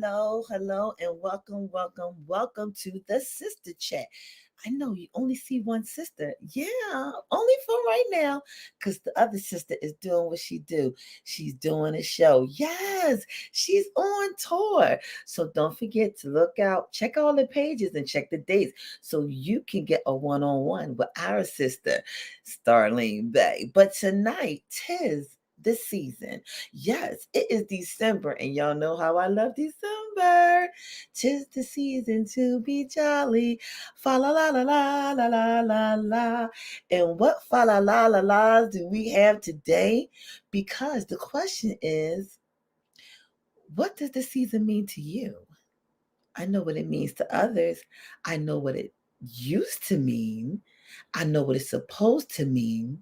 hello, and welcome to the Sister Chat. I know you only see one sister. Yeah, only for right now, because the other sister is doing what she do. She's doing a show. Yes, she's on tour. So don't forget to look out, check all the pages and check the dates so you can get a one-on-one with our sister, Starlene Bay. But tonight, tis this season. Yes, it is December, and y'all know how I love December. Tis the season to be jolly. Fa la la la la la la la la. And what fa la la la la's do we have today? Because the question is, what does the season mean to you? I know what it means to others. I know what it used to mean. I know what it's supposed to mean.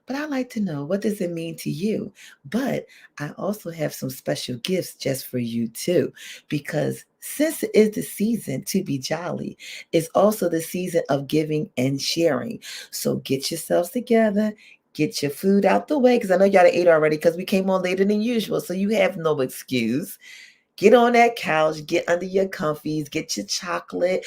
But I like to know, what does it mean to you? But I also have some special gifts just for you too, because since it is the season to be jolly, it's also the season of giving and sharing. So get yourselves together, get your food out the way, because I know y'all ate already because we came on later than usual. So you have no excuse. Get on that couch, get under your comfies, get your chocolate,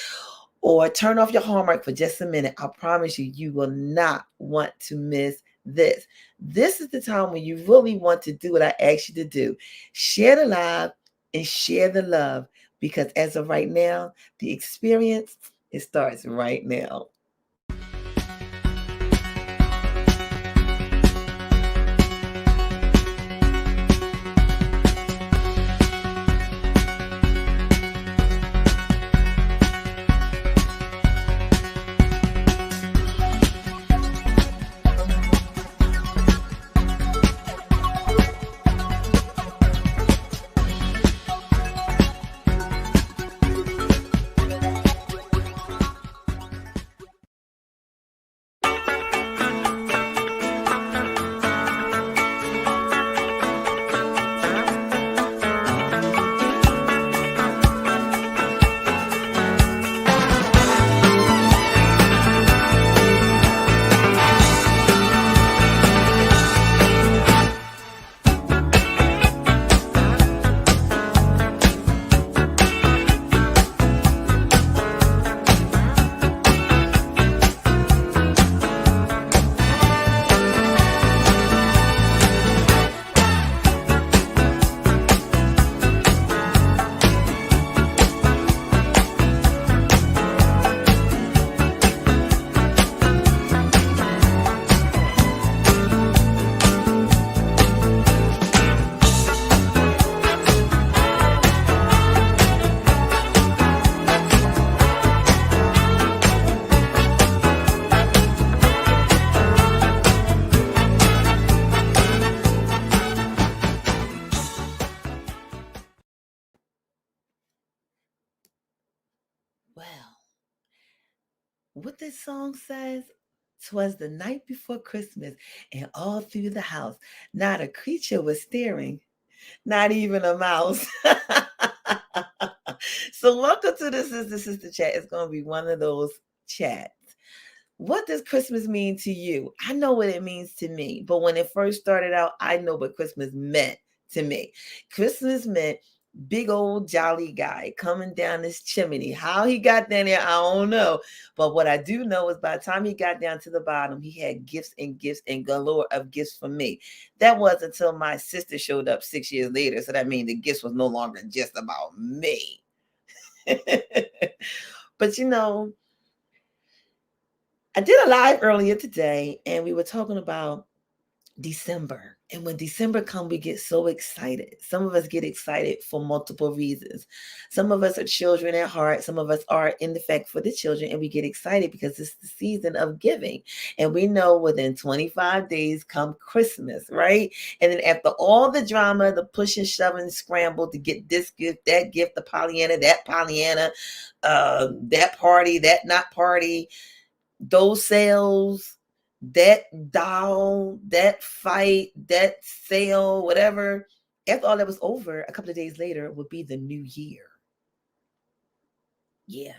or turn off your Hallmark for just a minute. I promise you, you will not want to miss this. This is the time when you really want to do what I asked you to do. Share the live and share the love, because as of right now, the experience, it starts right now. Well, what this song says, 'twas the night before Christmas, and all through the house, not a creature was stirring, not even a mouse. So, welcome to the Sister Chat. It's going to be one of those chats. What does Christmas mean to you? I know what it means to me, but when it first started out, I know what Christmas meant to me. Christmas meant big old jolly guy coming down this chimney. How he got down there, I don't know. But what I do know is by the time he got down to the bottom, he had gifts and galore of gifts for me. That was until my sister showed up 6 years later. So that means the gifts was no longer just about me. But I did a live earlier today, and we were talking about December. And when December comes, we get so excited. Some of us get excited for multiple reasons. Some of us are children at heart. Some of us are in the fact for the children, and we get excited because it's the season of giving. And we know within 25 days come Christmas, right? And then after all the drama, the push and shove and scramble to get this gift, the Pollyanna, that party, that not party, those sales, that doll, that fight, that sale, whatever. After all that was over, a couple of days later would be the new year. Yeah.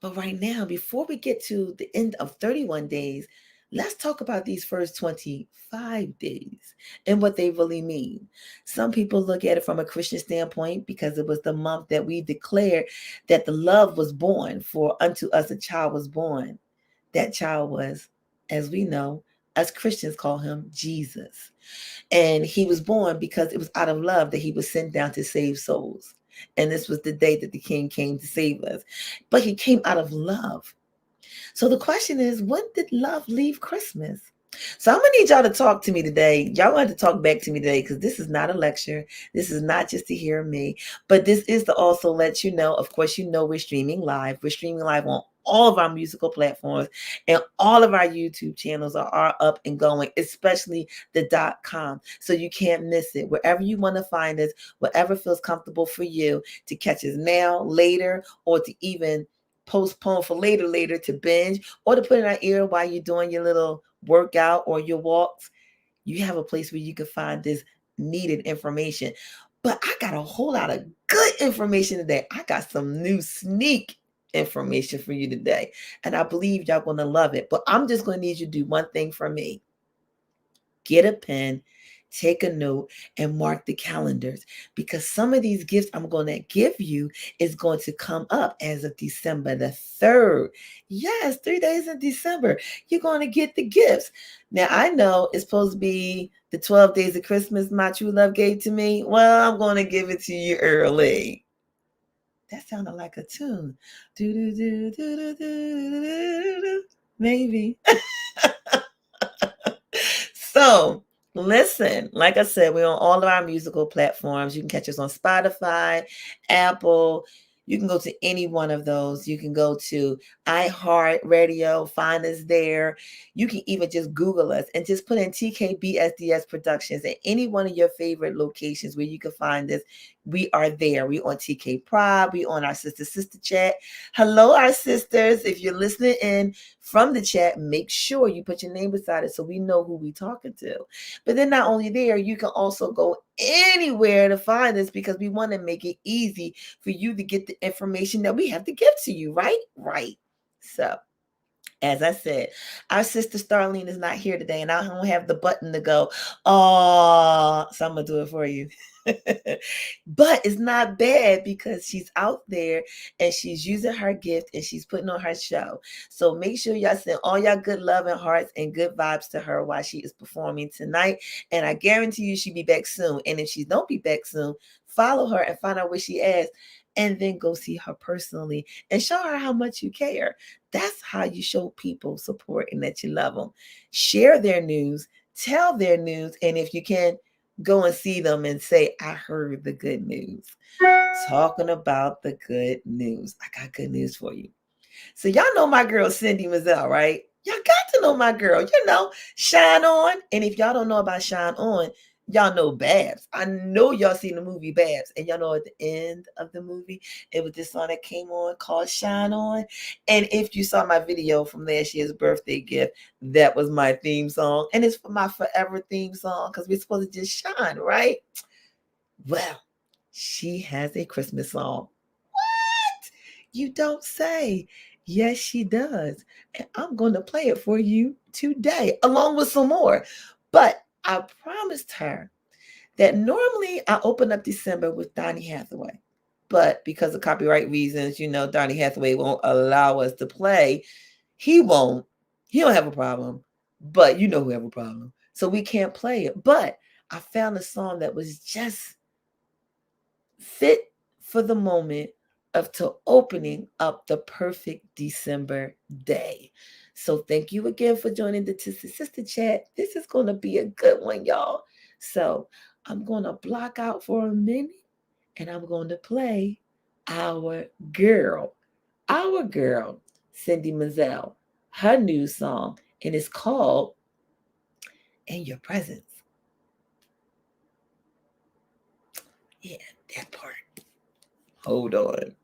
But right now, before we get to the end of 31 days, Let's talk about these first 25 days and what they really mean. Some people look at it from a Christian standpoint because it was the month that we declared that the love was born, for unto us a child was born. That child was, as we know, us Christians call him Jesus. And he was born because it was out of love that he was sent down to save souls. And this was the day that the king came to save us. But he came out of love. So the question is, when did love leave Christmas? So I'm gonna need y'all to talk to me today. Y'all want to talk back to me today because this is not a lecture. This is not just to hear me, but this is to also let you know. Of course, you know we're streaming live. We're streaming live on all of our musical platforms, and all of our YouTube channels are up and going, especially the .com. So you can't miss it. Wherever you want to find us, whatever feels comfortable for you to catch us now, later, or to even postpone for later to binge, or to put in our ear while you're doing your little workout or your walks. You have a place where you can find this needed information. But I got a whole lot of good information today. I got some new sneak information for you today, and I believe y'all gonna love it. But I'm just gonna need you to do one thing for me. Get a pen, take a note, and mark the calendars, because some of these gifts I'm going to give you is going to come up as of December the 3rd. Yes, 3 days in December. You're going to get the gifts. Now, I know it's supposed to be the 12 days of Christmas my true love gave to me. Well, I'm going to give it to you early. That sounded like a tune. Do, do, do, do, do, do, do, do, do. Maybe. So, listen, like I said, we're on all of our musical platforms. You can catch us on Spotify, Apple. You can go to any one of those. You can go to iHeartRadio, find us there. You can even just Google us and just put in TKBSDS Productions at any one of your favorite locations where you can find us. We are there. We on TK Pride. We on our sister chat. Hello, our sisters. If you're listening in from the chat, make sure you put your name beside it so we know who we talking to. But then not only there, you can also go anywhere to find us, because we want to make it easy for you to get the information that we have to give to you, right? Right. So, as I said, our sister Starlene is not here today, and I don't have the button to go, oh, so I'm going to do it for you. But it's not bad because she's out there and she's using her gift and she's putting on her show. So make sure y'all send all y'all good love and hearts and good vibes to her while she is performing tonight. And I guarantee you she'll be back soon. And if she don't be back soon, follow her and find out where she is, and then go see her personally and show her how much you care. That's how you show people support and that you love them. Share their news, tell their news, and if you can, go and see them and say, I heard the good news. Talking about the good news. I got good news for you. So y'all know my girl, Cindy Mizelle, right? Y'all got to know my girl, Shine On. And if y'all don't know about Shine On, y'all know Babs. I know y'all seen the movie Babs. And y'all know at the end of the movie, it was this song that came on called Shine On. And if you saw my video from last year's birthday gift, that was my theme song. And it's for my forever theme song because we're supposed to just shine, right? Well, she has a Christmas song. What? You don't say. Yes, she does. And I'm going to play it for you today, along with some more. But I promised her that normally I open up December with Donny Hathaway. But because of copyright reasons, Donny Hathaway won't allow us to play. He won't. He don't have a problem. But you know who have a problem. So we can't play it. But I found a song that was just fit for the moment of to opening up the perfect December day. So thank you again for joining the Sister Chat. This is going to be a good one, y'all. So I'm going to block out for a minute and I'm going to play our girl, Cindy Mizelle, her new song, and it's called In Your Presence. Yeah, that part. Hold on.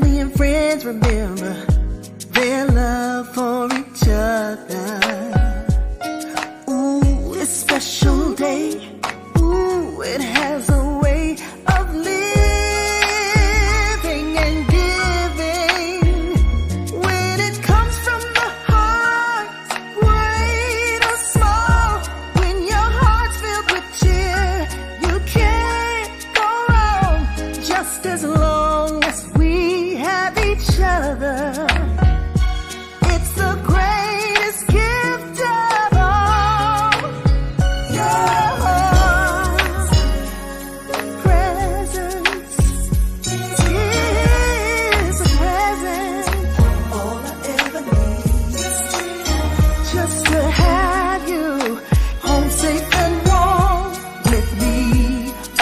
family and friends remember their love for each other. Ooh, it's a special day. Ooh, it has a way of living and giving. When it comes from the heart, great or small, when your heart's filled with cheer, you can't go wrong. Just as long as we have each other, it's the greatest gift of all. Your presence is a present. All I ever need, just to have you home safe and warm with me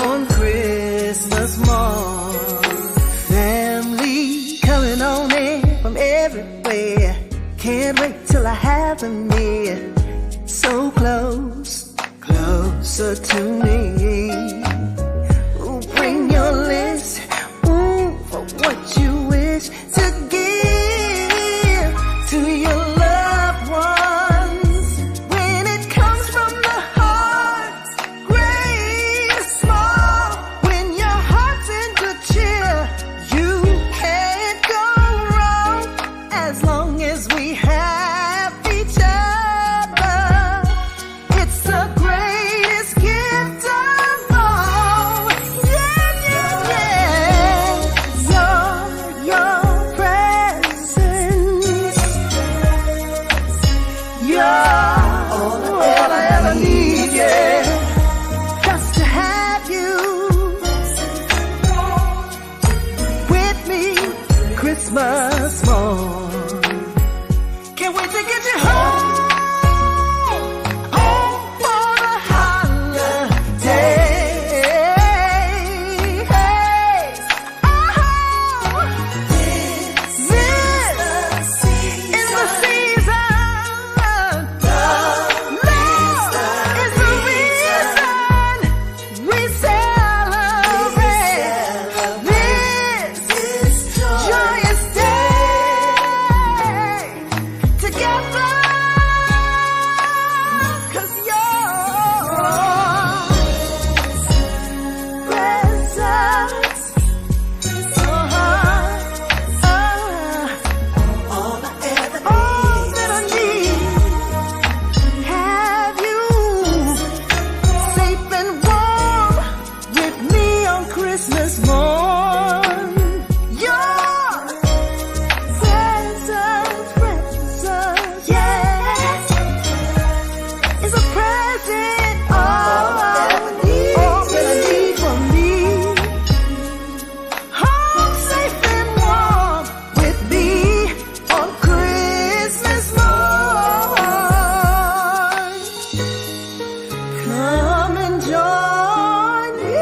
on Christmas morn. Family coming on in from everywhere. Can't wait till I have them near. So close, closer to me. Ooh, bring your list, ooh, for what you wish to give to your loved ones. When it comes from the heart, great or small, when your heart's in good cheer, you can't go wrong. As long as we have each other, it's the greatest gift of all. Yeah, yeah, yeah. Your presence, you're all I ever need, yeah. Just to have you with me Christmas morn. Can't wait to get you home, home for the holiday. Hey, oh, this is the season. Love is the reason we celebrate this joyous day together. 'Cause your presence, all that I need, have you safe and warm with me on Christmas morn. Your presence, yeah, is a present. All that I need for me. Home safe and warm with me on Christmas morn. Come and join me.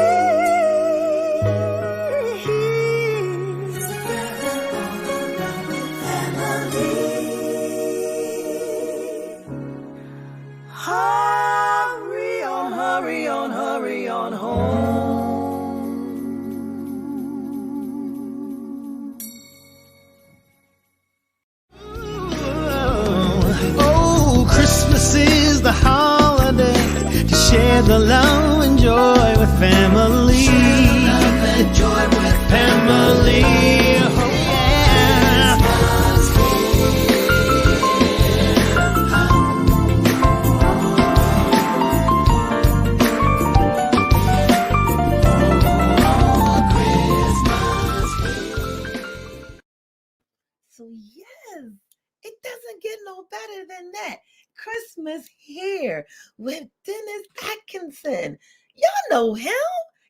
Hurry on, hurry on, hurry on home. Oh, Christmas is the holiday to share the love and joy with family. Family, oh yeah. So yes, it doesn't get no better than that. Christmas here with Dennis Atkinson. Y'all know him.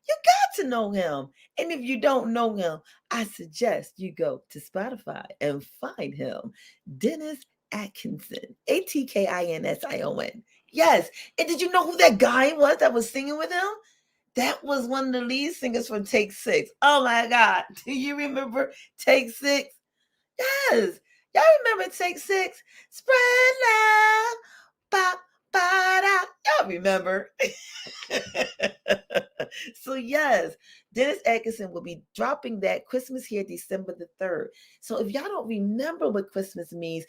You got to know him. And if you don't know him, I suggest you go to Spotify and find him. Dennis Atkinson. Atkinson. Yes. And did you know who that guy was that was singing with him? That was one of the lead singers from Take Six. Oh my God. Do you remember Take Six? Yes. Y'all remember Take Six? Spread love. Bop, ba-da. Y'all remember? So yes, Dennis Atkinson will be dropping that Christmas Here December the 3rd. So if y'all don't remember what Christmas means,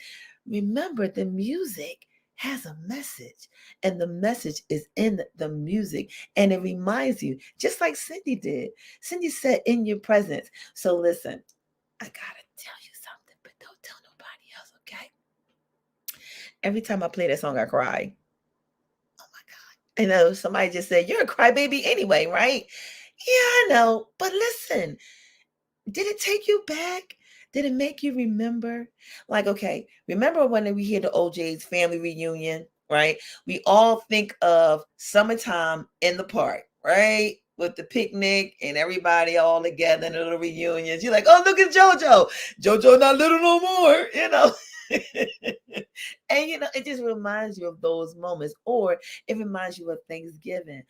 remember the music has a message, and the message is in the music, and it reminds you, just like Cindy did. Cindy said, in your presence. So listen, I gotta tell you something, but don't tell nobody else, okay? Every time I play that song, I cry. Oh my God. I know somebody just said, you're a crybaby anyway, right? Yeah, I know. But listen, did it take you back? Did it make you remember? Like, okay, remember when we hear the OJ's family reunion, right? We all think of summertime in the park, right? With the picnic and everybody all together in the little reunions. You're like, oh, look at JoJo. JoJo not little no more, you know. And, you know, it just reminds you of those moments, or it reminds you of Thanksgiving.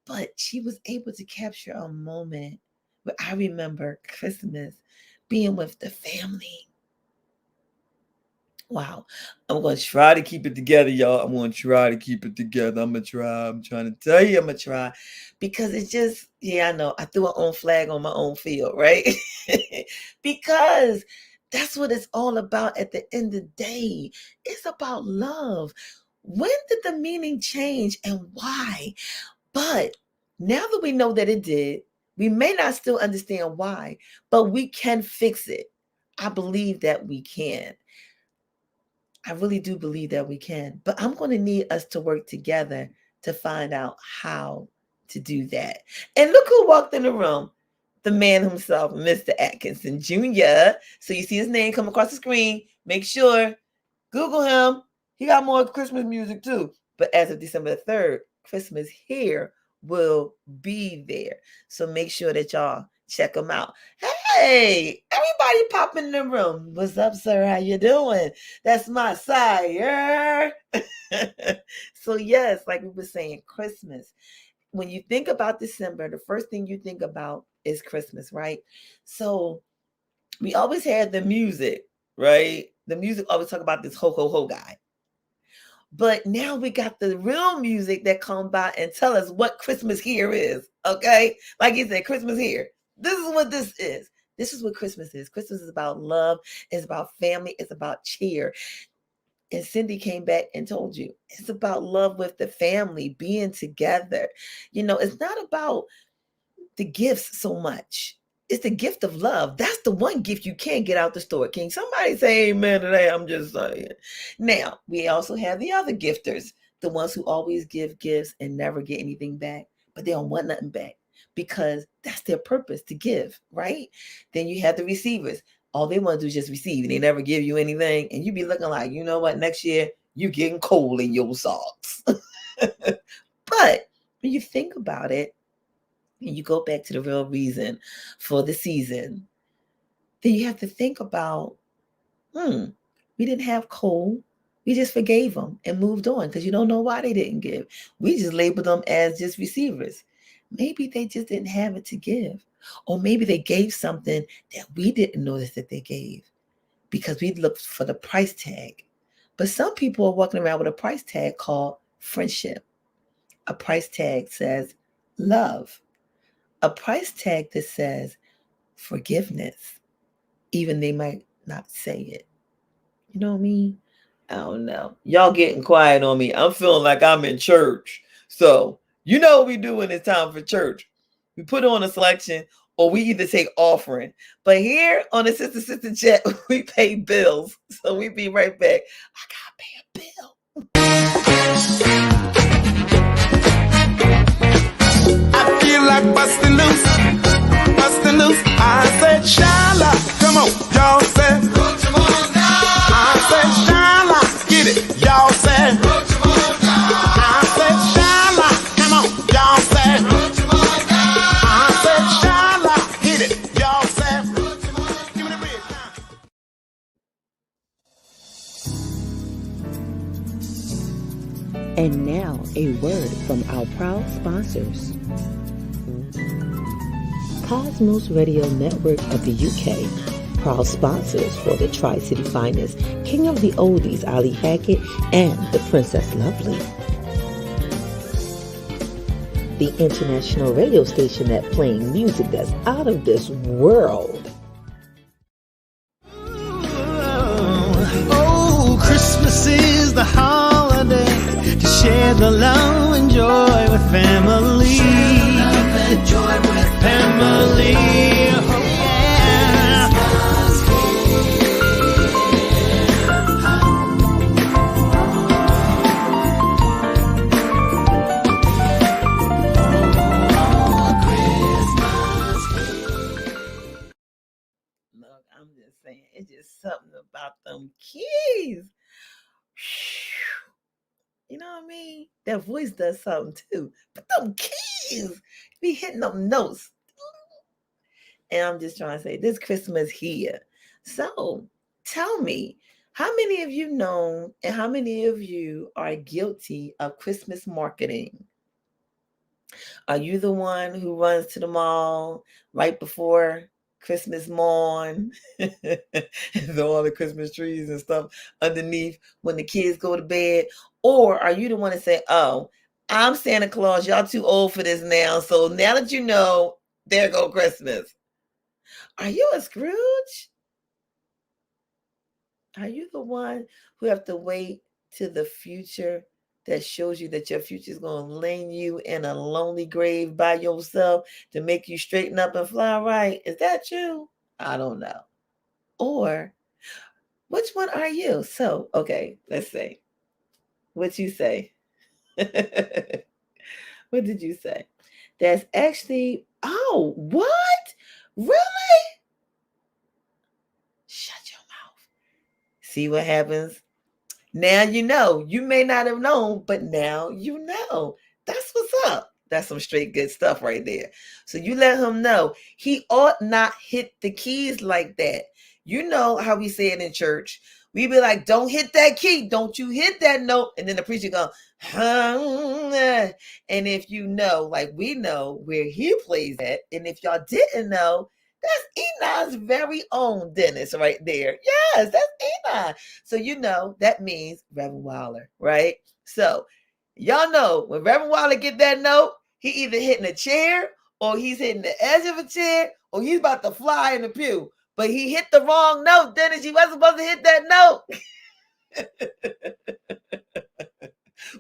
But she was able to capture a moment where I remember Christmas being with the family. Wow. I'm going to try to keep it together, y'all. I'm going to try to keep it together. I'm going to try. I'm trying to tell you I'm going to try. Because it's just, yeah, I know. I threw an own flag on my own field, right? Because that's what it's all about at the end of the day. It's about love. When did the meaning change and why? But now that we know that it did, we may not still understand why, but we can fix it. I believe that we can. I really do believe that we can. But I'm going to need us to work together to find out how to do that. And look who walked in the room. The man himself, Mr. Atkinson Jr. So you see his name come across the screen. Make sure, Google him. He got more Christmas music too. But as of December 3rd, Christmas Here will be there. So make sure that y'all check them out. Hey, everybody pop in the room. What's up, sir? How you doing? That's my sire. So yes, like we were saying, Christmas. When you think about December, the first thing you think about is Christmas, right? So we always had the music, right? The music always talk about this ho, ho, ho guy. But now we got the real music that come by and tell us what Christmas Here is, okay? Like you said, Christmas Here. This is what this is. This is what Christmas is. Christmas is about love. It's about family. It's about cheer. And Cindy came back and told you, it's about love with the family, being together. You know, it's not about the gifts so much. It's the gift of love. That's the one gift you can't get out the store. Can somebody say amen to that? I'm just saying. Now, we also have the other gifters, the ones who always give gifts and never get anything back, but they don't want nothing back because that's their purpose, to give, right? Then you have the receivers. All they want to do is just receive. They never give you anything. And you be looking like, you know what, next year you're getting coal in your socks. But when you think about it, and you go back to the real reason for the season, then you have to think about, we didn't have coal. We just forgave them and moved on because you don't know why they didn't give. We just labeled them as just receivers. Maybe they just didn't have it to give. Or maybe they gave something that we didn't notice that they gave because we looked for the price tag. But some people are walking around with a price tag called friendship. A price tag says love. A price tag that says forgiveness. Even they might not say it. You know what I mean? I don't know. Y'all getting quiet on me. I'm feeling like I'm in church. So you know what we do when it's time for church. We put on a selection or we either take offering. But here on the Sister Chat, we pay bills. So we be right back. I gotta pay a bill. I feel like busting loose. I said, Shala, come on, y'all said. I said, Shala, get it, y'all said. I said, Shala, come on, y'all said. I said, Shala, get it, y'all said. Give me the big time. And now a word from our proud sponsors. Cosmos Radio Network of the UK, proud sponsors for the Tri-City Finest, King of the Oldies, Ali Hackett, and the Princess Lovely. the international radio station that playing music that's out of this world. Oh, Christmas is the holiday to share the love and joy with family. Family. Oh, yeah. Look, I'm just saying, it's just something about them keys. You know what I mean? That voice does something too. But them keys be hitting them notes. And I'm just trying to say, this Christmas here. So tell me, how many of you know and how many of you are guilty of Christmas marketing? Are you the one who runs to the mall right before Christmas morn? And all the Christmas trees and stuff underneath when the kids go to bed? Or are you the one that say, oh, I'm Santa Claus, y'all too old for this now, so now that you know, there go Christmas. Are you a Scrooge? Are you the one who have to wait to the future that shows you that your future is going to lay you in a lonely grave by yourself to make you straighten up and fly right? Is that you? I don't know. Or which one are you? So, okay, let's say. What you say? What did you say? That's actually, oh, what? Really? Shut your mouth. See what happens? Now you know. You may not have known, but now you know. That's what's up. That's some straight good stuff right there. So you let him know he ought not hit the keys like that. You know how we say it in church. We be like, don't hit that key. Don't you hit that note. And then the preacher go, and if you know, like we know where he plays at, and if y'all didn't know, that's Enon's very own Dennis right there. Yes, that's Enon. So you know that means Reverend Wilder, right? So y'all know when Reverend Wilder get that note, he either hitting a chair or he's hitting the edge of a chair or he's about to fly in the pew. But he hit the wrong note, Dennis. You wasn't supposed to hit that note.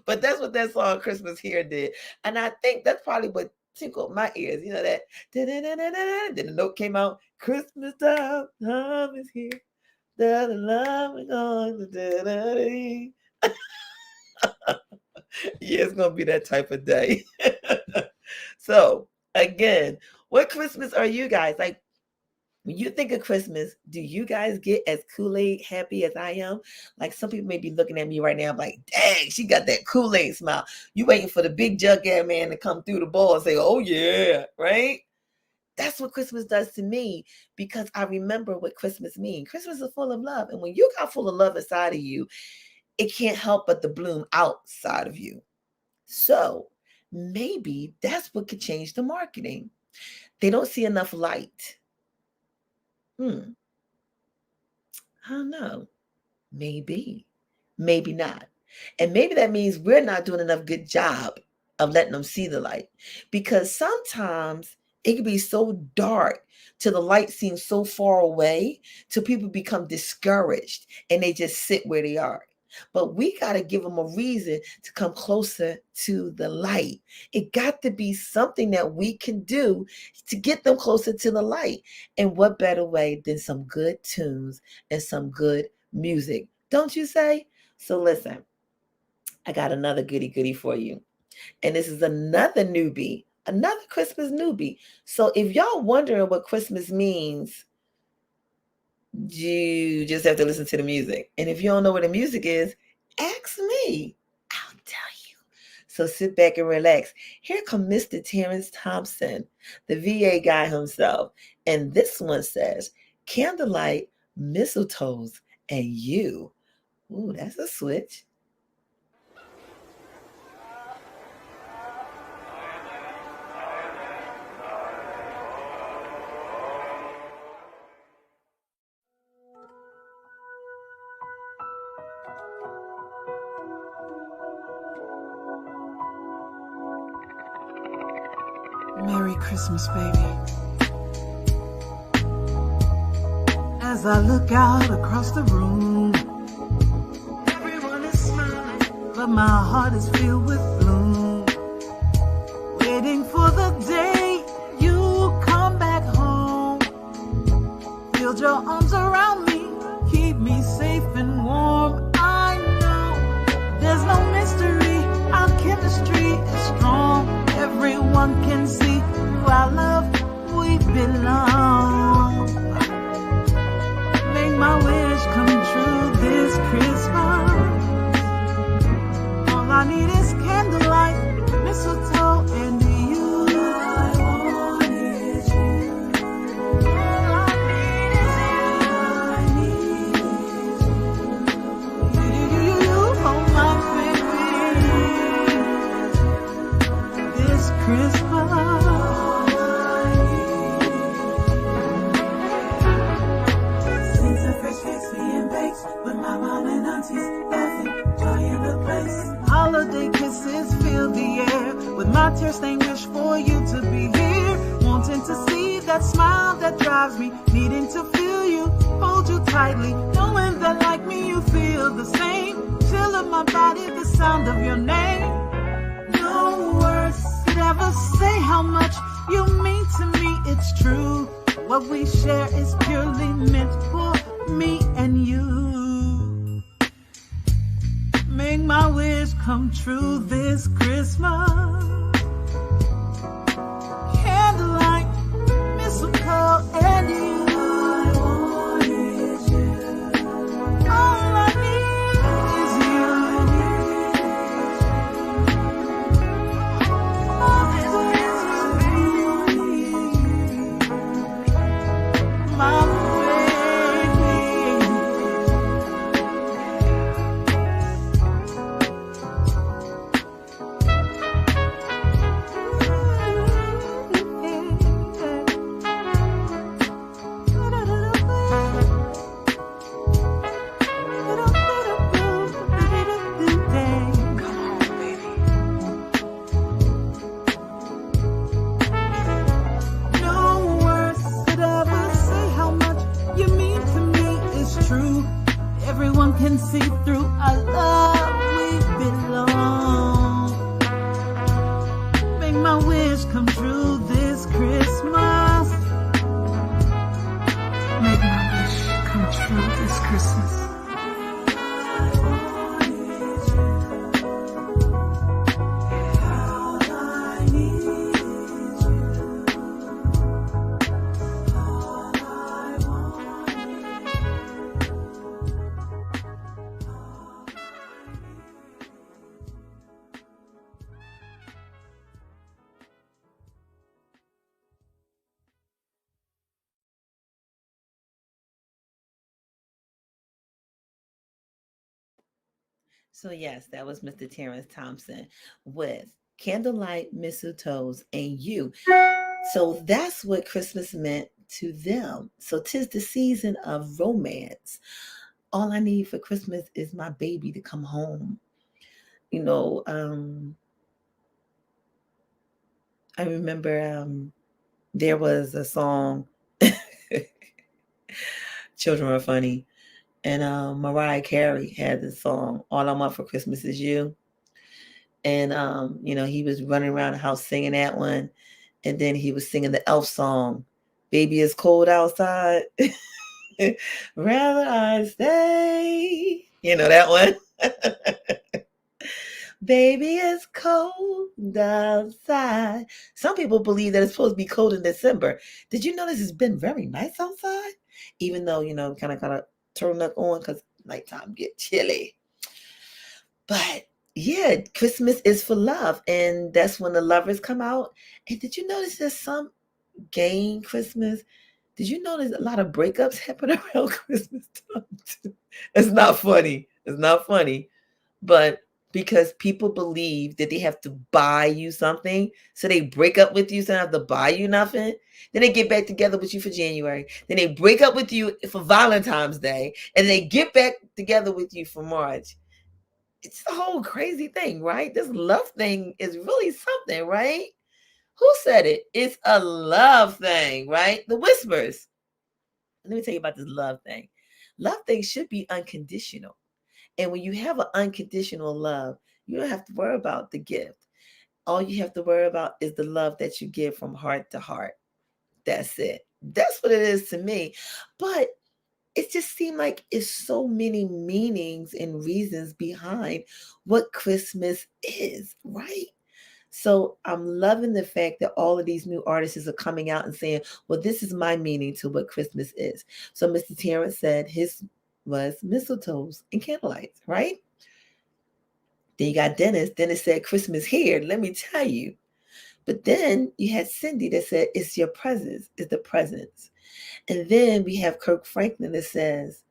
But that's what that song Christmas Here did. And I think that's probably what tickled my ears. You know that? Then the note came out, Christmas time is here. The love is going. Yeah, it's going to be that type of day. So, again, what Christmas are you guys? Like, when you think of Christmas, do you guys get as Kool-Aid happy as I am? Like some people may be looking at me right now, like, dang, she got that Kool-Aid smile. You waiting for the big jughead man to come through the ball and say, oh yeah, right? That's what Christmas does to me because I remember what Christmas means. Christmas is full of love. And when you got full of love inside of you, it can't help but to bloom outside of you. So maybe that's what could change the marketing. They don't see enough light. I don't know. Maybe, maybe not. And maybe that means we're not doing enough good job of letting them see the light because sometimes it can be so dark till the light seems so far away till people become discouraged and they just sit where they are. But we got to give them a reason to come closer to the light. It got to be something that we can do to get them closer to the light. And what better way than some good tunes and some good music, don't you say? So listen, I got another goody for you. And this is another newbie, another Christmas newbie. So if y'all wondering what Christmas means, you just have to listen to the music. And if you don't know what the music is, ask me. I'll tell you. So sit back and relax. Here comes Mr. Terrence Thompson, the VA guy himself. And this one says, candlelight, mistletoes, and you. Ooh, that's a switch. Merry Christmas, baby. As I look out across the room, everyone is smiling, but my heart is filled with gloom. Waiting for the day you come back home. Build your arms around me, keep me safe and warm. I know there's no mystery, our chemistry is strong. Everyone can see through our love, we belong. Make my wish come true this Christmas. All I need is candlelight, mistletoe, and you. All I need is you. All I need is you. You, oh my baby. This Christmas. Scenes of fresh cakes being baked with my mom and aunties laughing, joy in the place. Holiday kisses fill the air with my tear-stained wish for you to be here. Wanting to see that smile that drives me, needing to feel you, hold you tightly, knowing that like me you feel the same. Chill of my body, the sound of your name. No words could ever say how much you mean to me. It's true. What we share is purely meant for me and you. Make my wish come true this Christmas. Candlelight, mistletoe, and you. All I need is you. All I need is you. My baby. No words could ever say how much you mean to me. It's true. Everyone can see through our love. We belong. Make my wish come true this Christmas. Make my wish come true this Christmas. So yes, that was Mr. Terrence Thompson with Candlelight, Mistletoes, and You. So that's what Christmas meant to them. So 'tis the season of romance. All I need for Christmas is my baby to come home. You know, I remember there was a song, Children Are Funny, and Mariah Carey had this song, All I Want for Christmas Is You. And, he was running around the house singing that one. And then he was singing the Elf song, Baby It's Cold Outside. Rather I stay. You know that one? Baby, it's cold outside. Some people believe that it's supposed to be cold in December. Did you notice it's been very nice outside? Even though, kind of got a turtleneck on because nighttime get chilly. But yeah, Christmas is for love. And that's when the lovers come out. And did you notice there's some gay Christmas? Did you notice a lot of breakups happen around Christmas time too? It's not funny. It's not funny. But because people believe that they have to buy you something, so they break up with you so they don't have to buy you nothing. Then they get back together with you for January. Then they break up with you for Valentine's Day, and they get back together with you for March. It's a whole crazy thing, right? This love thing is really something, right? Who said it? It's a love thing, right? The Whispers. Let me tell you about this love thing. Love thing should be unconditional. And when you have an unconditional love, you don't have to worry about the gift. All you have to worry about is the love that you give from heart to heart. That's it. That's what it is to me. But it just seemed like it's so many meanings and reasons behind what Christmas is, right? So I'm loving the fact that all of these new artists are coming out and saying, well, this is my meaning to what Christmas is. So Mr. Terrence said his was mistletoes and candlelights, right? Then you got Dennis. Dennis said, Christmas here. Let me tell you. But then you had Cindy that said, it's your presence, it's the presence. And then we have Kirk Franklin that says,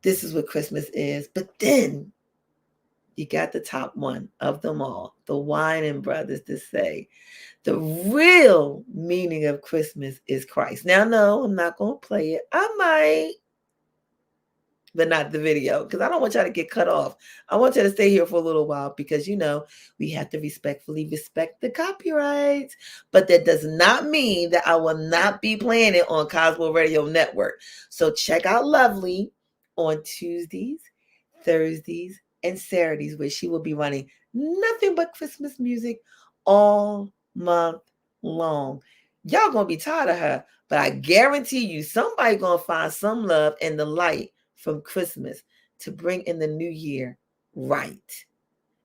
this is what Christmas is. But then you got the top one of them all, the Wine Brothers, to say the real meaning of Christmas is Christ. Now, no, I'm not going to play it. I might, but not the video, because I don't want y'all to get cut off. I want you to stay here for a little while because, we have to respectfully respect the copyrights. But that does not mean that I will not be playing it on Cosmo Radio Network. So check out Lovely on Tuesdays, Thursdays, and Saturdays, where she will be running nothing but Christmas music all month long. Y'all gonna be tired of her, but I guarantee you somebody gonna find some love and the light from Christmas to bring in the new year right.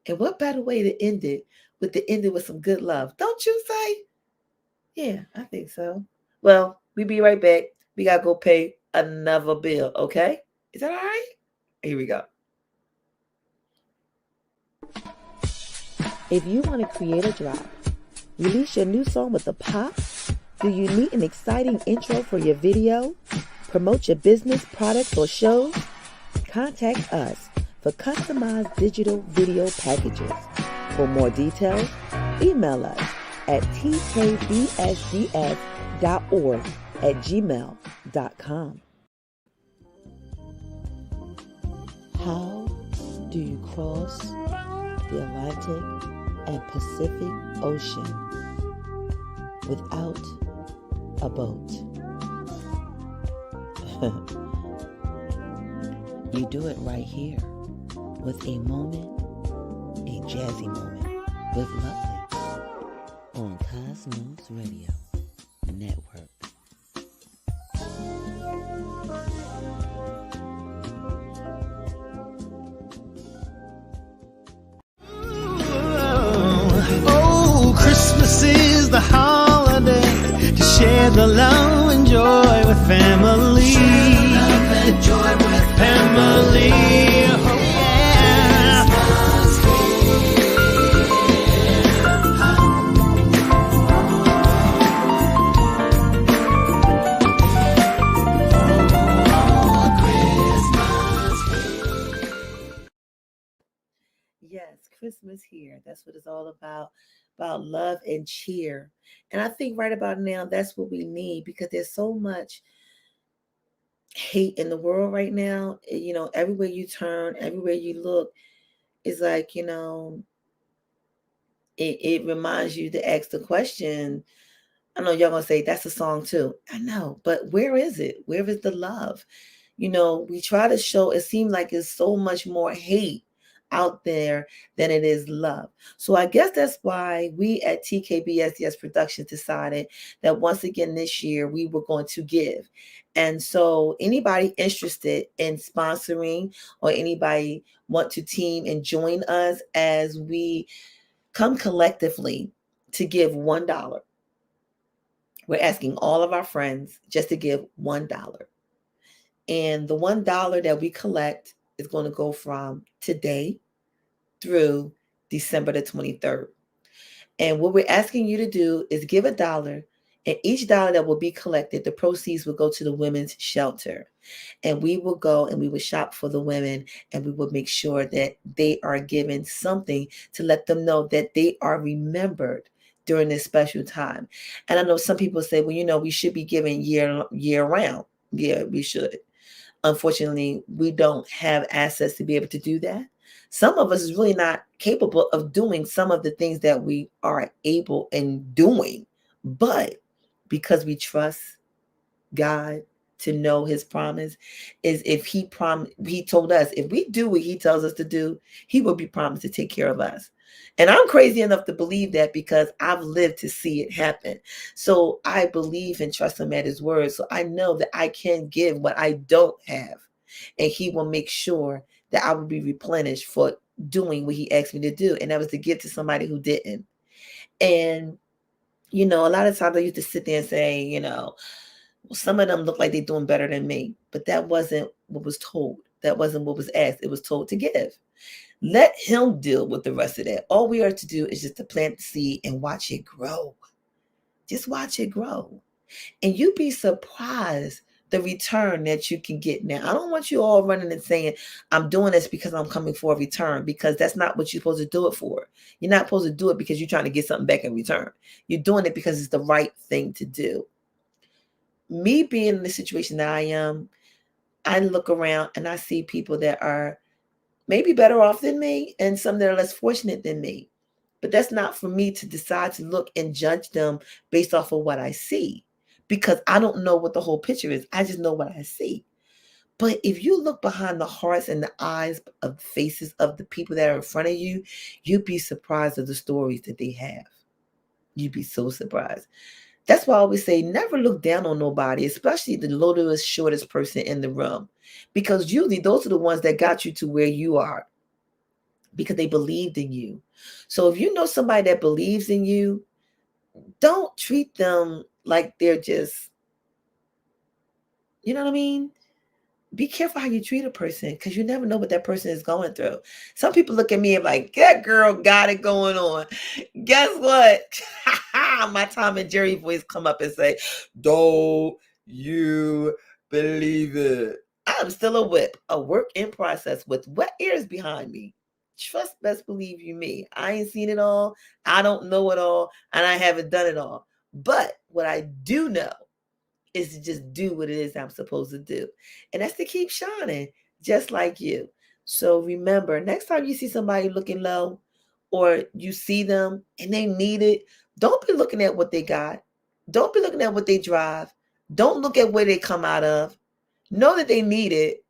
And what better way to end it with some good love, don't you say? Yeah, I think so. Well, we'll be right back. We gotta go pay another bill, okay? Is that all right? Here we go. If you want to create a drop, release your new song with a pop, do you need an exciting intro for your video, promote your business, products, or shows? Contact us for customized digital video packages. For more details, email us at tkbsds.org@gmail.com. How do you cross the Atlantic and Pacific Ocean without a boat? You do it right here with a jazzy moment with Lovely on Cosmos Radio Network. Oh, Christmas is the holiday to share the love and joy with family. Family, oh yeah. Yes, Christmas here. That's what it's all about love and cheer. And I think right about now, that's what we need because there's so much hate in the world right now. Everywhere you turn, everywhere you look, it's like, it reminds you to ask the question. I know y'all gonna say that's a song too. I know, but where is it? Where is the love? We try to show, it seems like it's so much more hate out there than it is love. So I guess that's why we at TKBSDS Productions decided that once again this year we were going to give. And so anybody interested in sponsoring or anybody want to team and join us as we come collectively to give $1. We're asking all of our friends just to give $1. And the $1 that we collect is going to go from today through December the 23rd. And what we're asking you to do is give $1, and each dollar that will be collected, the proceeds will go to the women's shelter. And we will go and we will shop for the women, and we will make sure that they are given something to let them know that they are remembered during this special time. And I know some people say, well, we should be giving year round. Yeah, we should. Unfortunately, we don't have access to be able to do that. Some of us is really not capable of doing some of the things that we are able in doing. But because we trust God to know his promise, is if he told us if we do what he tells us to do, he will be promised to take care of us. And I'm crazy enough to believe that because I've lived to see it happen. So I believe and trust him at his word. So I know that I can give what I don't have. And he will make sure that I will be replenished for doing what he asked me to do. And that was to give to somebody who didn't. And, a lot of times I used to sit there and say, well, some of them look like they're doing better than me. But that wasn't what was told. That wasn't what was asked. It was told to give. Let him deal with the rest of that. All we are to do is just to plant the seed and watch it grow. Just watch it grow. And you'd be surprised the return that you can get. Now, I don't want you all running and saying, I'm doing this because I'm coming for a return, because that's not what you're supposed to do it for. You're not supposed to do it because you're trying to get something back in return. You're doing it because it's the right thing to do. Me being in the situation that I am, I look around and I see people that are maybe better off than me and some that are less fortunate than me. But that's not for me to decide to look and judge them based off of what I see, because I don't know what the whole picture is. I just know what I see. But if you look behind the hearts and the eyes of the faces of the people that are in front of you, you'd be surprised at the stories that they have. You'd be so surprised. That's why I always say never look down on nobody, especially the littlest, shortest person in the room, because usually those are the ones that got you to where you are because they believed in you. So if you know somebody that believes in you, don't treat them like they're just, you know what I mean? Be careful how you treat a person, because you never know what that person is going through. Some people look at me and like, that girl got it going on. Guess what? My Tom and Jerry voice come up and say, don't you believe it? I'm still a whip, a work in process with wet ears behind me. Trust, best believe you me. I ain't seen it all. I don't know it all. And I haven't done it all. But what I do know is to just do what it is I'm supposed to do. And that's to keep shining, just like you. So remember, next time you see somebody looking low or you see them and they need it, don't be looking at what they got. Don't be looking at what they drive. Don't look at where they come out of. Know that they need it.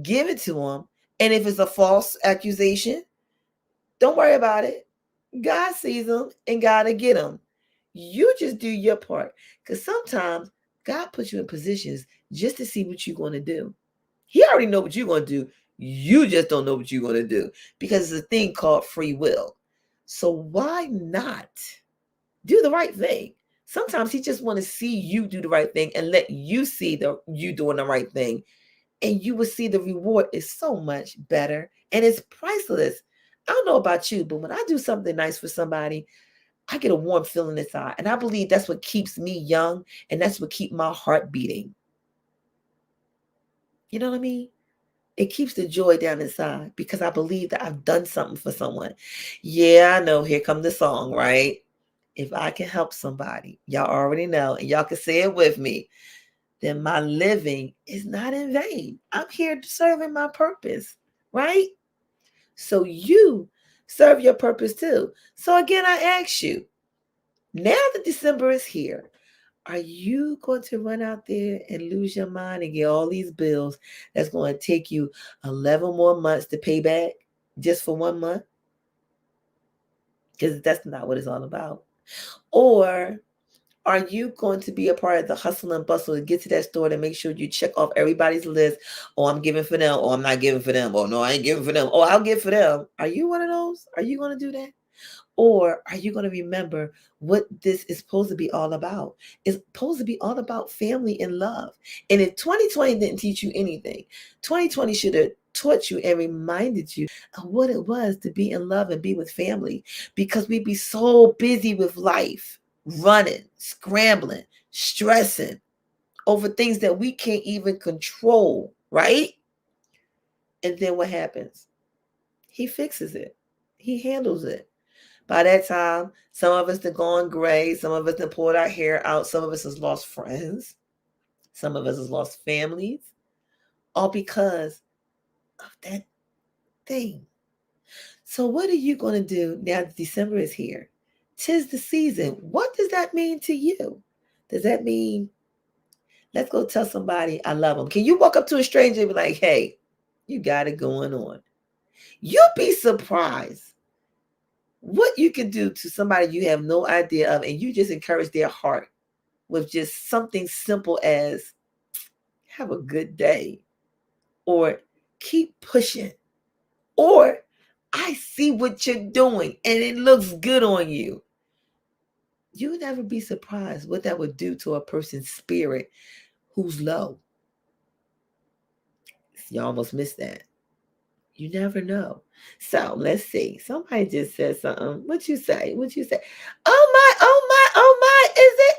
Give it to them. And if it's a false accusation, don't worry about it. God sees them and God will get them. You just do your part. Because sometimes God puts you in positions just to see what you're going to do. He already know what you're going to do. You just don't know what you're going to do, because it's a thing called free will. So why not do the right thing? Sometimes he just want to see you do the right thing and let you see you doing the right thing. And you will see the reward is so much better and it's priceless. I don't know about you, but when I do something nice for somebody, I get a warm feeling inside. And I believe that's what keeps me young, and that's what keeps my heart beating. You know what I mean? It keeps the joy down inside because I believe that I've done something for someone. Yeah, I know. Here comes the song, right? If I can help somebody, y'all already know, and y'all can say it with me, then my living is not in vain. I'm here serving my purpose, right? So you serve your purpose too. So again, I ask you, now that December is here, are you going to run out there and lose your mind and get all these bills that's going to take you 11 more months to pay back just for 1 month? Because that's not what it's all about. Or are you going to be a part of the hustle and bustle to get to that store to make sure you check off everybody's list? Oh, I'm giving for them. Oh, I'm not giving for them. Oh, no, I ain't giving for them. Oh, I'll give for them. Are you one of those? Are you going to do that? Or are you going to remember what this is supposed to be all about? It's supposed to be all about family and love. And if 2020 didn't teach you anything, 2020 should have taught you and reminded you of what it was to be in love and be with family, because we'd be so busy with life, running, scrambling, stressing over things that we can't even control, right? And then what happens? He fixes it. He handles it. By that time, some of us have gone gray. Some of us have pulled our hair out. Some of us has lost friends. Some of us has lost families. All because of that thing. So what are you going to do now that December is here? 'Tis the season. What does that mean to you? Does that mean, let's go tell somebody I love them? Can you walk up to a stranger and be like, hey, you got it going on? You'll be surprised what you can do to somebody you have no idea of, and you just encourage their heart with just something simple as have a good day, or keep pushing, or I see what you're doing and it looks good on you. You'll never be surprised what that would do to a person's spirit who's low. You almost missed that. You never know. So let's see. Somebody just said something. What you say? What you say? Oh my, oh my, oh my. Is it?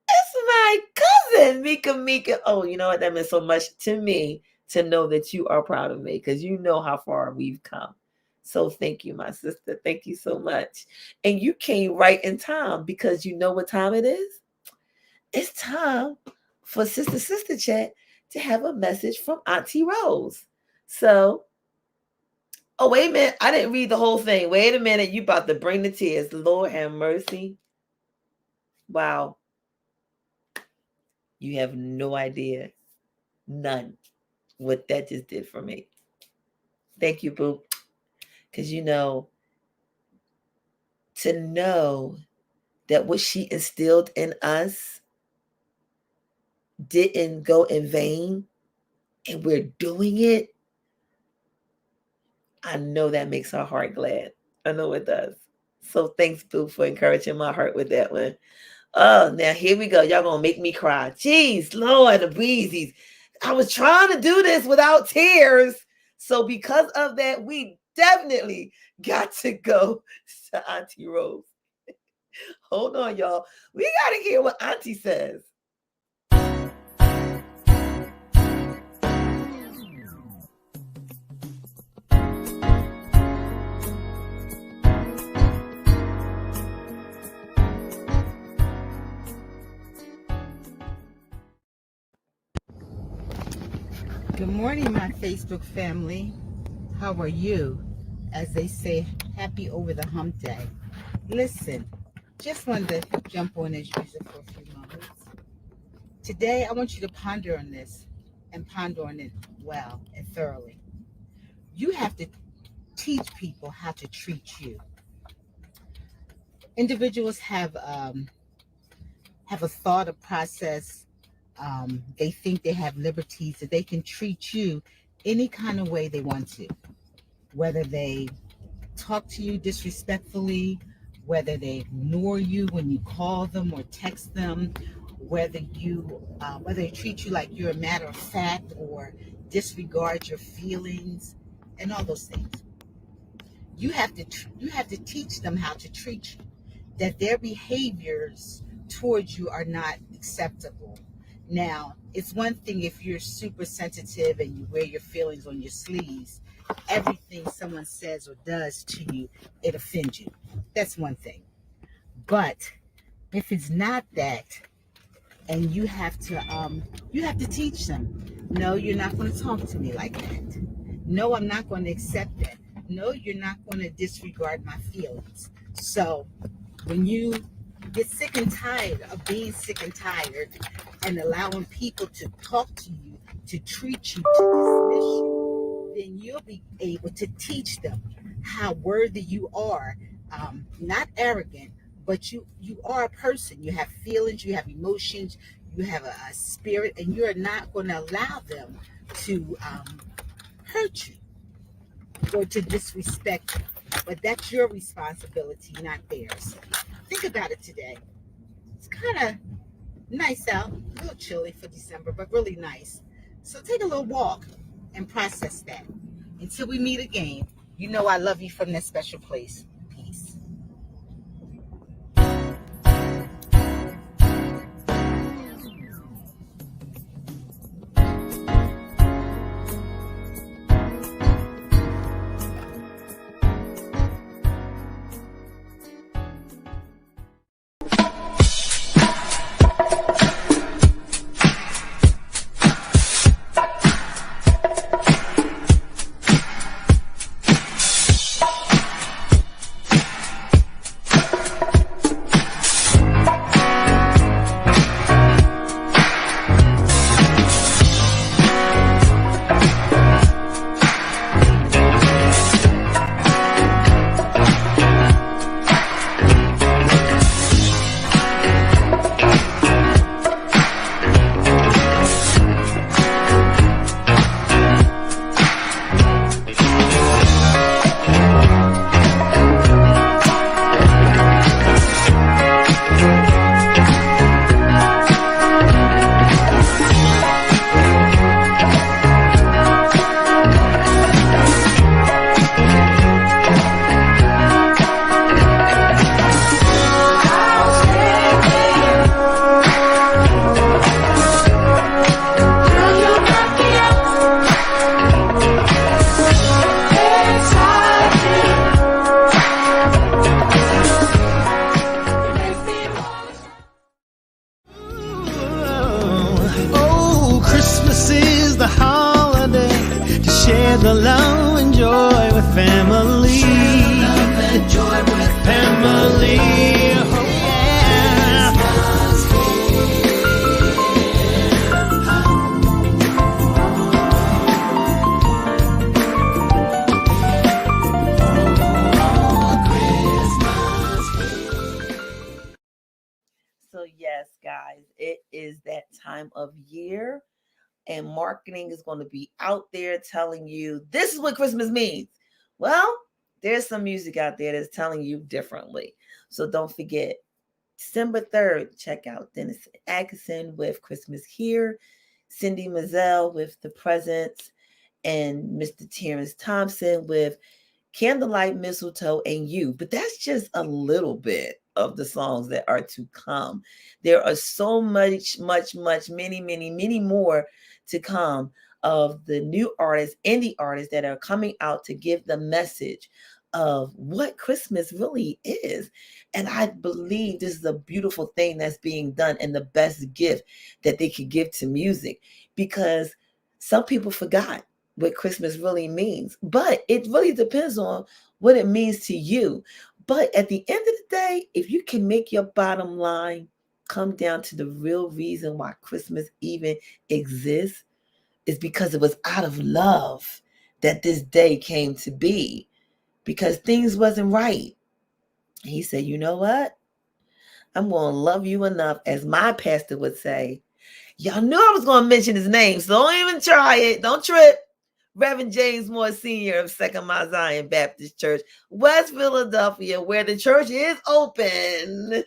It's my cousin, Mika. Oh, you know what? That meant so much to me to know that you are proud of me, because you know how far we've come. So thank you, my sister. Thank you so much. And you came right in time, because you know what time it is? It's time for Sister Chat to have a message from Auntie Rose. So, oh, wait a minute. I didn't read the whole thing. Wait a minute. You about to bring the tears. Lord have mercy. Wow. You have no idea. None. What that just did for me. Thank you, boo. Because you know, to know that what she instilled in us didn't go in vain, and we're doing it, I know that makes our heart glad. I know it does. So thanks, boo, for encouraging my heart with that one. Oh, now here we go. Y'all gonna make me cry. Jeez, Lord, the breezies. I was trying to do this without tears. So because of that, we definitely got to go to Auntie Rose. Hold on, y'all. We got to hear what Auntie says. Good morning, my Facebook family. How are you? As they say, happy over the hump day. Listen, just wanted to jump on as usual for a few moments. Today, I want you to ponder on this, and ponder on it well and thoroughly. You have to teach people how to treat you. Individuals have a thought, a process. They think they have liberties, that they can treat you any kind of way they want to, whether they talk to you disrespectfully, whether they ignore you when you call them or text them, whether they treat you like you're a matter of fact or disregard your feelings, and all those things. You have to teach them how to treat you, that their behaviors towards you are not acceptable. Now, it's one thing if you're super sensitive and you wear your feelings on your sleeves. Everything someone says or does to you, it offends you. That's one thing. But if it's not that, and you have to teach them, no, you're not going to talk to me like that. No, I'm not going to accept that. No, you're not going to disregard my feelings. So when you get sick and tired of being sick and tired and allowing people to talk to you, to treat you, to dismiss you, then you'll be able to teach them how worthy you are. Not arrogant, but you are a person. You have feelings, you have emotions, you have a spirit, and you're not going to allow them to hurt you or to disrespect you. But that's your responsibility, not theirs. Think about it today. It's kind of nice out, a little chilly for December, but really nice. So take a little walk and process that. Until we meet again, you know I love you from that special place. Peace. of year, and marketing is going to be out there telling you this is what Christmas means. Well, there's some music out there that's telling you differently. So don't forget, December 3rd, check out Dennis Atkinson with Christmas Here, Cindy Mizell with The Presents, and Mr. Terrence Thompson with Candlelight, Mistletoe, and You. But that's just a little bit of the songs that are to come. There are so much, many more to come of the new artists, indie artists that are coming out to give the message of what Christmas really is. And I believe this is a beautiful thing that's being done and the best gift that they could give to music, because some people forgot what Christmas really means. But it really depends on what it means to you. But at the end of the day, if you can make your bottom line come down to the real reason why Christmas even exists, is because it was out of love that this day came to be, because things wasn't right. He said, you know what? I'm going to love you enough, as my pastor would say. Y'all knew I was going to mention his name, so don't even try it. Don't trip. Reverend James Moore Sr. of Second Mount Zion Baptist Church, West Philadelphia, where the church is open.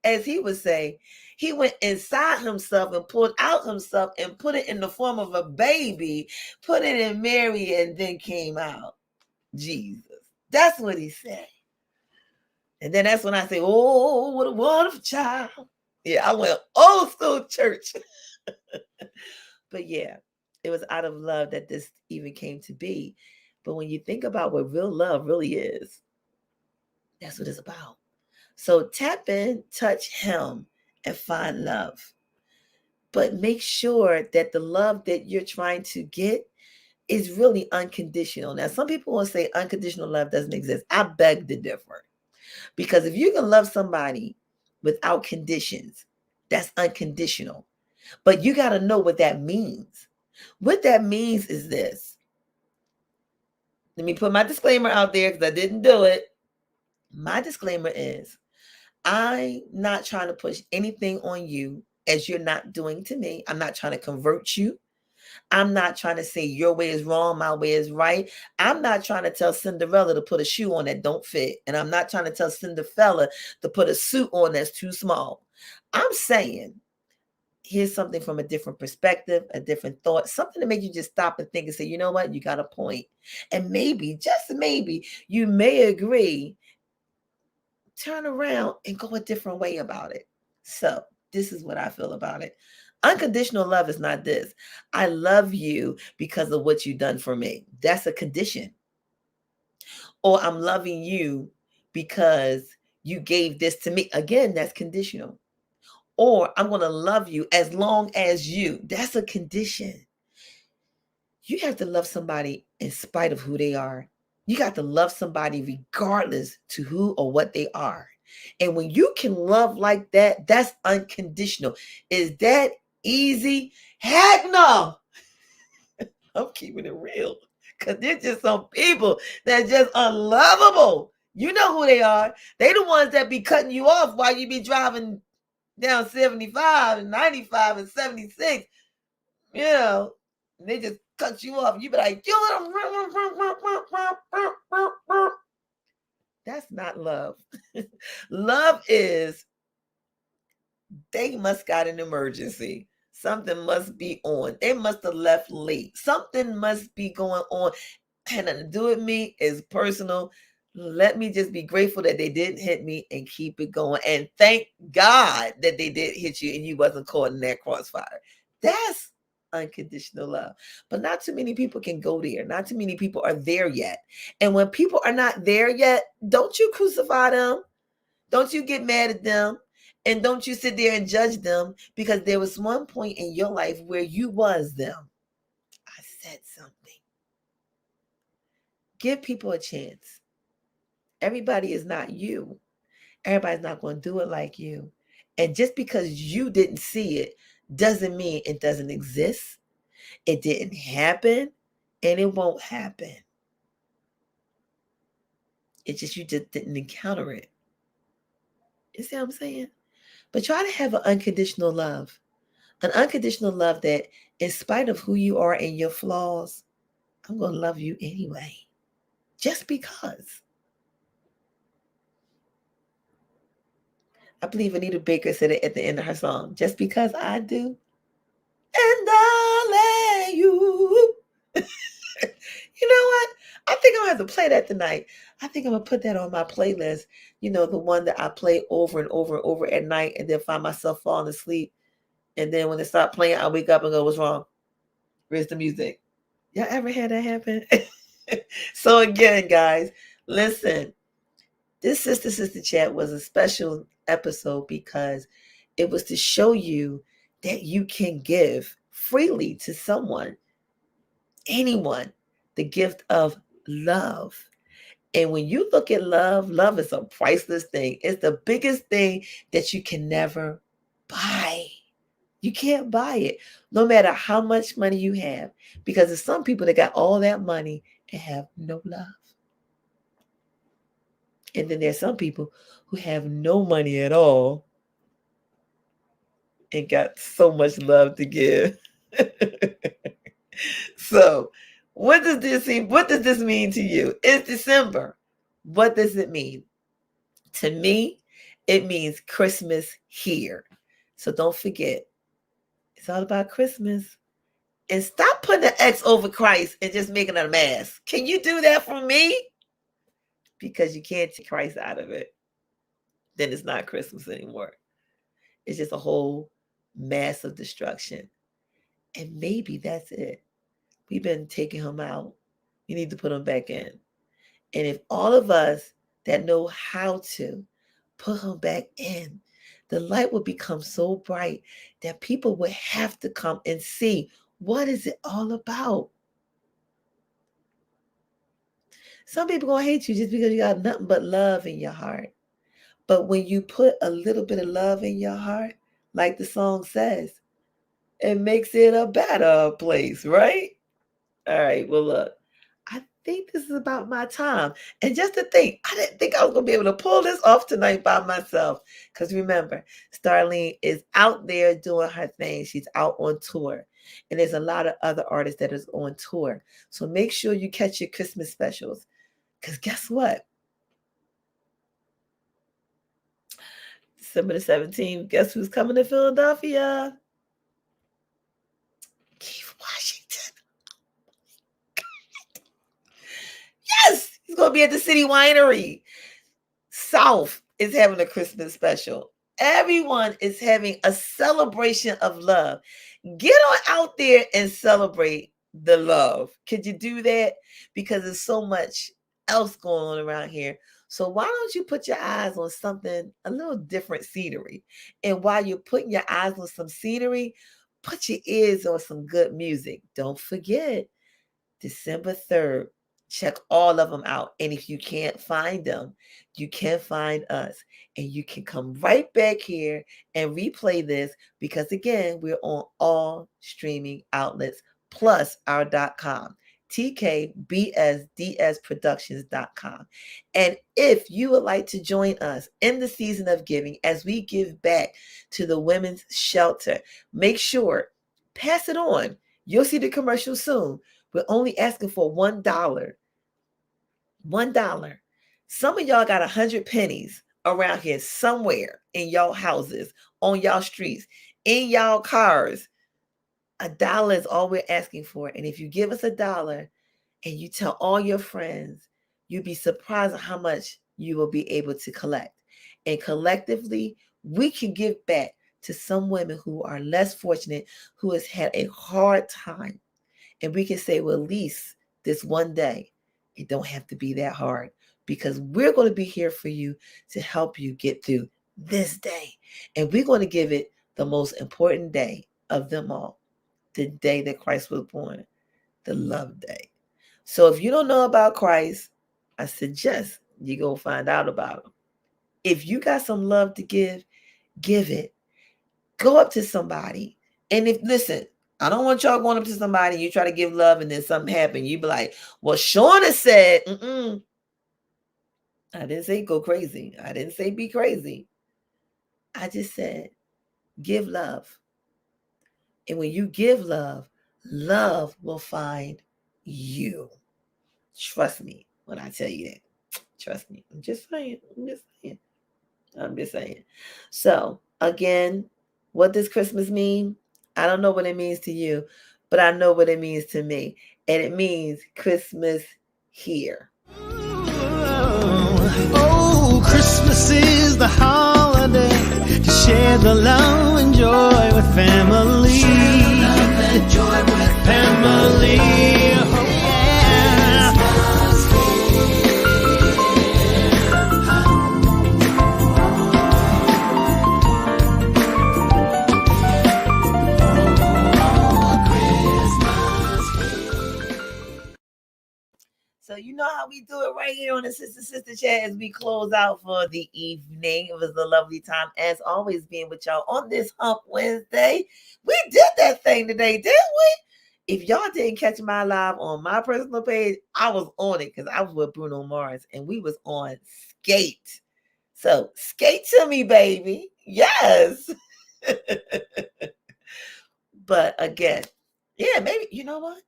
As he would say, he went inside himself and pulled out himself and put it in the form of a baby, put it in Mary, and then came out. Jesus. That's what he said. And then that's when I say, oh, what a wonderful child. Yeah, I went old school church. But yeah, it was out of love that this even came to be. But when you think about what real love really is, that's what it's about. So tap in, touch him, and find love. But make sure that the love that you're trying to get is really unconditional. Now, some people will say unconditional love doesn't exist. I beg to differ. Because if you can love somebody without conditions, that's unconditional. But you got to know what that means. What that means is this. Let me put my disclaimer out there because I didn't do it. My disclaimer is I'm not trying to push anything on you as you're not doing to me. I'm not trying to convert you. I'm not trying to say your way is wrong, my way is right. I'm not trying to tell Cinderella to put a shoe on that don't fit. And I'm not trying to tell Cinderella to put a suit on that's too small. I'm saying, here's something from a different perspective, a different thought, something to make you just stop and think and say, you know what, you got a point. And maybe, just maybe, you may agree, turn around and go a different way about it. So this is what I feel about it. Unconditional love is not this. I love you because of what you've done for me. That's a condition. Or I'm loving you because you gave this to me. Again, that's conditional. Or I'm going to love you as long as you. That's a condition. You have to love somebody in spite of who they are. You got to love somebody regardless to who or what they are. And when you can love like that, that's unconditional. Is that easy? Heck no. I'm keeping it real. Because there's just some people that are just unlovable. You know who they are. They the ones that be cutting you off while you be driving down 75 and 95 and 76. You know, and they just cut you off. You be like, you little. That's not love. Love is they must got an emergency. Something must be on. They must have left late. Something must be going on. And to do with me is personal. Let me just be grateful that they didn't hit me and keep it going. And thank God that they did hit you and you wasn't caught in that crossfire. That's unconditional love. But not too many people can go there. Not too many people are there yet. And when people are not there yet, don't you crucify them. Don't you get mad at them. And don't you sit there and judge them, because there was one point in your life where you was them. I said something. Give people a chance. Everybody is not you. Everybody's not going to do it like you. And just because you didn't see it doesn't mean it doesn't exist. It didn't happen, and it won't happen. It's just you just didn't encounter it. You see what I'm saying? But try to have an unconditional love. An unconditional love that, in spite of who you are and your flaws, I'm going to love you anyway. Just because. I believe Anita Baker said it at the end of her song. Just because I do. And I'll let you. You know what? I think I'm going to have to play that tonight. I think I'm going to put that on my playlist. You know, the one that I play over and over and over at night and then find myself falling asleep. And then when they stop playing, I wake up and go, what's wrong? Where's the music? Y'all ever had that happen? So again, guys, listen. This Sister Chat was a special episode because it was to show you that you can give freely to someone, anyone, the gift of love. And when you look at love, love is a priceless thing. It's the biggest thing that you can never buy. You can't buy it, no matter how much money you have, because there's some people that got all that money and have no love. And then there's some people who have no money at all and got so much love to give. So, what does this mean to you? It's December. What does it mean? To me, it means Christmas here. So don't forget, it's all about Christmas. And stop putting the X over Christ and just making it a mass. Can you do that for me? Because you can't take Christ out of it. Then it's not Christmas anymore. It's just a whole mass of destruction. And maybe that's it. We've been taking him out. We need to put him back in. And if all of us that know how to put him back in, the light will become so bright that people will have to come and see, what is it all about? Some people going to hate you just because you got nothing but love in your heart. But when you put a little bit of love in your heart, like the song says, it makes it a better place, right? All right, well, look, I think this is about my time. And just to think, I didn't think I was going to be able to pull this off tonight by myself. Because remember, Starlene is out there doing her thing. She's out on tour. And there's a lot of other artists that is on tour. So make sure you catch your Christmas specials. Because guess what? December the 17th, guess who's coming to Philadelphia? Keith Washington. Yes, he's going to be at the City Winery. South is having a Christmas special. Everyone is having a celebration of love. Get on out there and celebrate the love. Could you do that? Because there's so much else going on around here. So why don't you put your eyes on something, a little different scenery? And while you're putting your eyes on some scenery, put your ears on some good music. Don't forget, December 3rd, check all of them out. And if you can't find them, you can find us. And you can come right back here and replay this because, again, we're on all streaming outlets plus our .com. TKBSDSproductions.com. And if you would like to join us in the season of giving as we give back to the women's shelter, make sure, pass it on. You'll see the commercial soon. We're only asking for $1. $1. Some of y'all got 100 pennies around here somewhere in y'all houses, on y'all streets, in y'all cars. $1 is all we're asking for. And if you give us $1 and you tell all your friends, you'd be surprised at how much you will be able to collect. And collectively, we can give back to some women who are less fortunate, who has had a hard time. And we can say, well, at least this one day, it don't have to be that hard, because we're going to be here for you to help you get through this day. And we're going to give it the most important day of them all, the day that Christ was born, the love day. So if you don't know about Christ, I suggest you go find out about him. If you got some love to give it. Go up to somebody. And listen, I don't want y'all going up to somebody and you try to give love and then something happened. You be like, well, Shauna said, I didn't say go crazy. I didn't say be crazy. I just said, give love. And when you give love, love will find you. Trust me when I tell you that. Trust me. I'm just saying. So, again, what does Christmas mean? I don't know what it means to you, but I know what it means to me. And it means Christmas here. Oh, Christmas is the holiday to share the love and joy with family. Family. Oh, yeah. So you know how we do it right here on the Sister Chat as we close out for the evening. It was a lovely time, as always, being with y'all on this Hump Wednesday. We did that thing today, didn't we? If y'all didn't catch my live on my personal page, I was on it because I was with Bruno Mars and we was on Skate. So skate to me, baby. Yes. But again, yeah, maybe, you know what?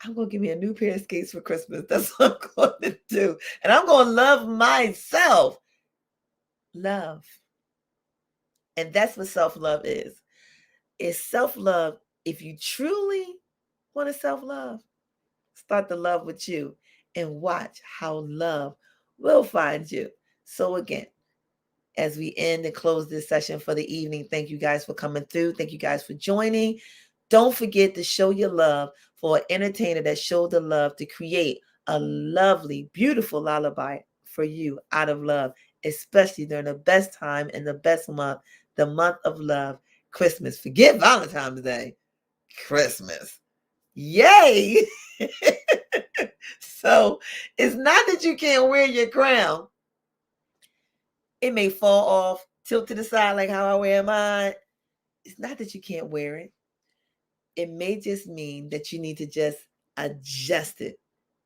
I'm going to give me a new pair of skates for Christmas. That's what I'm going to do. And I'm going to love myself. Love. And that's what self-love is. It's self-love. If you truly want to self-love, start to love with you and watch how love will find you. So again, as we end and close this session for the evening, thank you guys for coming through. Thank you guys for joining. Don't forget to show your love for an entertainer that showed the love to create a lovely, beautiful lullaby for you out of love, especially during the best time and the best month, the month of love, Christmas. Forget Valentine's Day. Christmas. Yay! So it's not that you can't wear your crown. It may fall off, tilt to the side like how I wear mine. It's not that you can't wear it. It may just mean that you need to just adjust it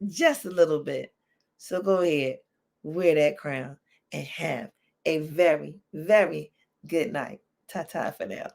just a little bit. So go ahead, wear that crown and have a very, very good night. Ta-ta for now.